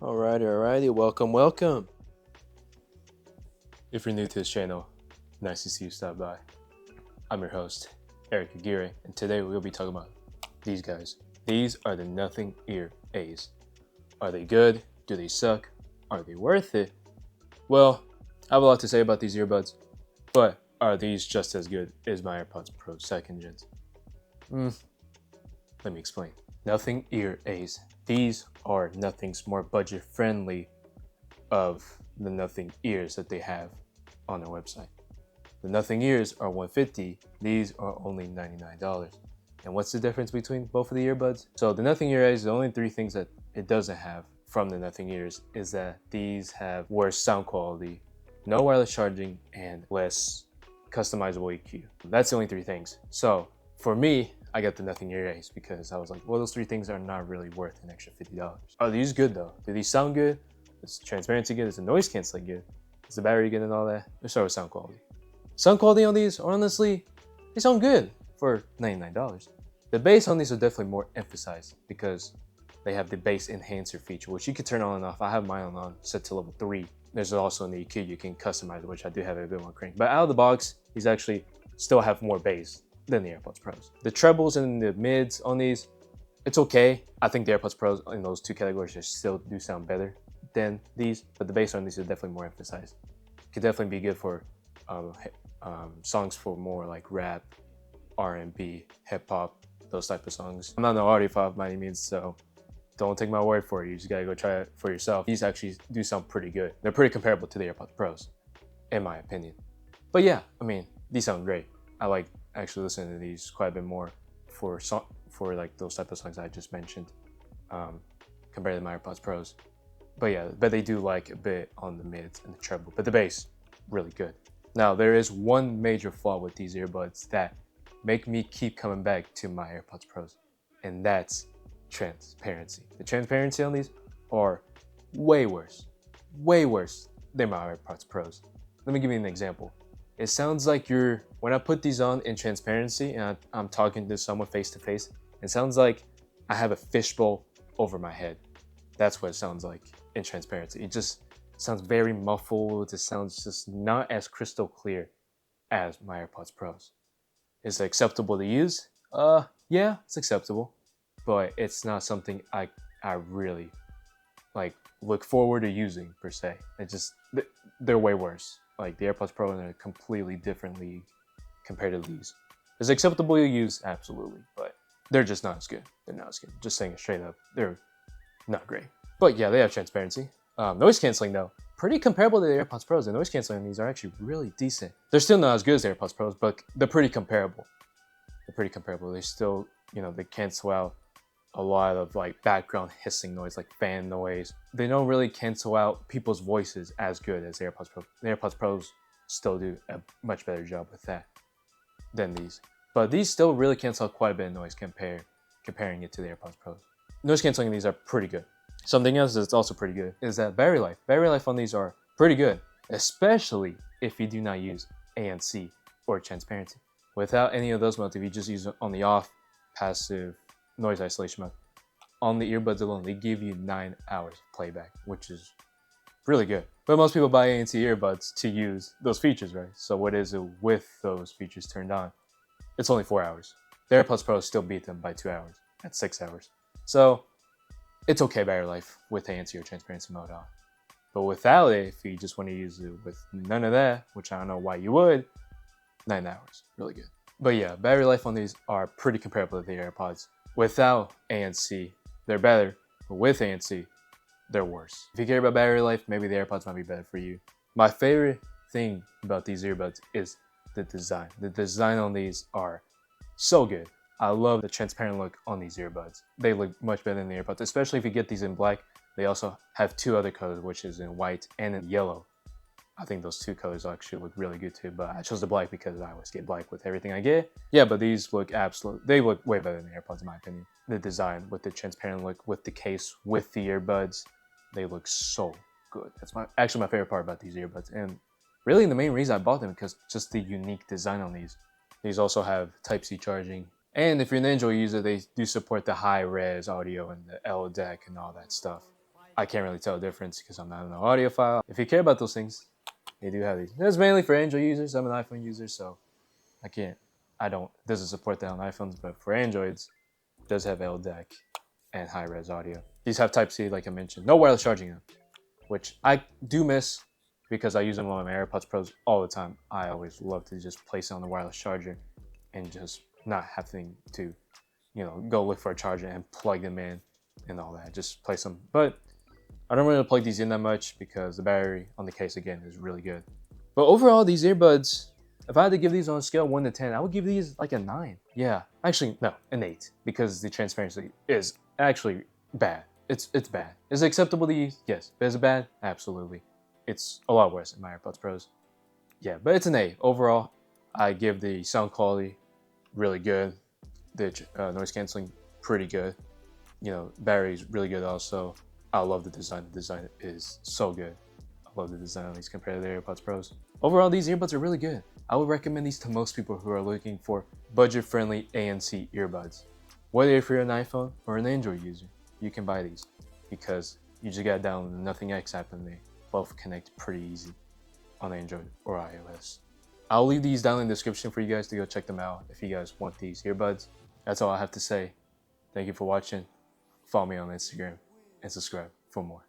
Alrighty, welcome. If you're new to this channel, nice to see you stop by. I'm your host, Eric Aguirre, and today we'll be talking about these guys. These are the Nothing Ear A's. Are they good? Do they suck? Are they worth it? Well, I have a lot to say about these earbuds, but are these just as good as my AirPods Pro 2nd gens? Let me explain. Nothing Ear A's. These are Nothing's more budget friendly of the Nothing Ears that they have on their website. The Nothing Ears are $150. These are only $99. And what's the difference between both of the earbuds? So the Nothing Ear A's, the only three things that it doesn't have from the Nothing Ears is that these have worse sound quality, no wireless charging, and less customizable EQ. That's the only three things. So for me, I got the Nothing Ear A's because I was like, well, those three things are not really worth an extra $50. Are these good though? Do these sound good? Is transparency good? Is the noise canceling good? Is the battery good and all that? Let's start with sound quality. Sound quality on these, honestly, they sound good for $99. The bass on these are definitely more emphasized because they have the bass enhancer feature, which you can turn on and off. I have mine on set to level 3. There's also an EQ you can customize, which I do have a bit more crank. But out of the box, these actually still have more bass than the AirPods Pros. The trebles and the mids on these, it's okay. I think the AirPods Pros in those two categories just still do sound better than these, but the bass on these is definitely more emphasized. Could definitely be good for songs for more like rap, R&B, hip hop, those type of songs. I'm not an audiophile by any means, so don't take my word for it. You just gotta go try it for yourself. These actually do sound pretty good. They're pretty comparable to the AirPods Pros, in my opinion. But yeah, I mean, these sound great. I like actually listening to these quite a bit more for like those type of songs I just mentioned, compared to my AirPods Pros. But yeah, but they do like a bit on the mids and the treble, but the bass, really good. Now, there is one major flaw with these earbuds that make me keep coming back to my AirPods Pros, and that's transparency. The transparency on these are way worse than my AirPods Pros. Let me give you an example. It sounds like when I put these on in transparency and I'm talking to someone face to face, it sounds like I have a fishbowl over my head. That's what it sounds like in transparency. It just sounds very muffled. It sounds just not as crystal clear as my AirPods Pros. Is it acceptable to use? Yeah, it's acceptable, but it's not something I really like look forward to using per se. They're way worse. Like the AirPods Pro in a completely different league compared to these. Is it acceptable to use? Absolutely, but they're just not as good. They're not as good. Just saying it straight up. They're not great. But yeah, they have transparency. Noise canceling though, pretty comparable to the AirPods Pros. The noise canceling on these are actually really decent. They're still not as good as the AirPods Pros, but they're pretty comparable. They still, they cancel out a lot of like background hissing noise, like fan noise. They don't really cancel out people's voices as good as the AirPods Pro. The AirPods Pros still do a much better job with that than these. But these still really cancel out quite a bit of noise comparing it to the AirPods Pros. Noise canceling on these are pretty good. Something else that's also pretty good is that battery life. Battery life on these are pretty good, especially if you do not use ANC or transparency. Without any of those modes, if you just use it on the off, passive, noise isolation mode, on the earbuds alone, they give you 9 hours of playback, which is really good. But most people buy ANC earbuds to use those features, right? So what is it with those features turned on? It's only 4 hours. The AirPods Pro still beat them by 2 hours at 6 hours. So it's okay battery life with ANC or transparency mode on. But without it, if you just want to use it with none of that, which I don't know why you would, 9 hours, really good. But yeah, battery life on these are pretty comparable to the AirPods. Without ANC, they're better, but with ANC, they're worse. If you care about battery life, maybe the AirPods might be better for you. My favorite thing about these earbuds is the design. The design on these are so good. I love the transparent look on these earbuds. They look much better than the AirPods, especially if you get these in black. They also have 2 other colors, which is in white and in yellow. I think those 2 colors actually look really good too, but I chose the black because I always get black with everything I get. Yeah, but these look they look way better than the AirPods in my opinion. The design with the transparent look, with the case, with the earbuds, they look so good. That's actually my favorite part about these earbuds. And really the main reason I bought them because just the unique design on these. These also have Type-C charging. And if you're an Android user, they do support the high-res audio and the LDAC and all that stuff. I can't really tell the difference because I'm not an audiophile. If you care about those things, they do have these. It's mainly for Android users. I'm an iPhone user, so it doesn't support that on iPhones, but for Androids, it does have LDAC and high-res audio. These have Type-C, like I mentioned. No wireless charging though, which I do miss because I use them on my AirPods Pros all the time. I always love to just place it on the wireless charger and just not having to, go look for a charger and plug them in and all that. Just place them. But I don't really plug these in that much because the battery on the case, again, is really good. But overall, these earbuds, if I had to give these on a scale 1 to 10, I would give these like a 9. Yeah, actually, no, an 8, because the transparency is actually bad. It's bad. Is it acceptable to use? Yes. But is it bad? Absolutely. It's a lot worse in my AirPods Pros. Yeah, but it's an 8. Overall, I give the sound quality really good. The noise canceling, pretty good. Battery's really good also. I love the design. The design is so good. I love the design on these compared to the AirPods Pros. Overall, these earbuds are really good. I would recommend these to most people who are looking for budget-friendly ANC earbuds. Whether if you're an iPhone or an Android user, you can buy these because you just gotta download the Nothing X app and they both connect pretty easy on Android or iOS. I'll leave these down in the description for you guys to go check them out if you guys want these earbuds. That's all I have to say. Thank you for watching. Follow me on Instagram and subscribe for more.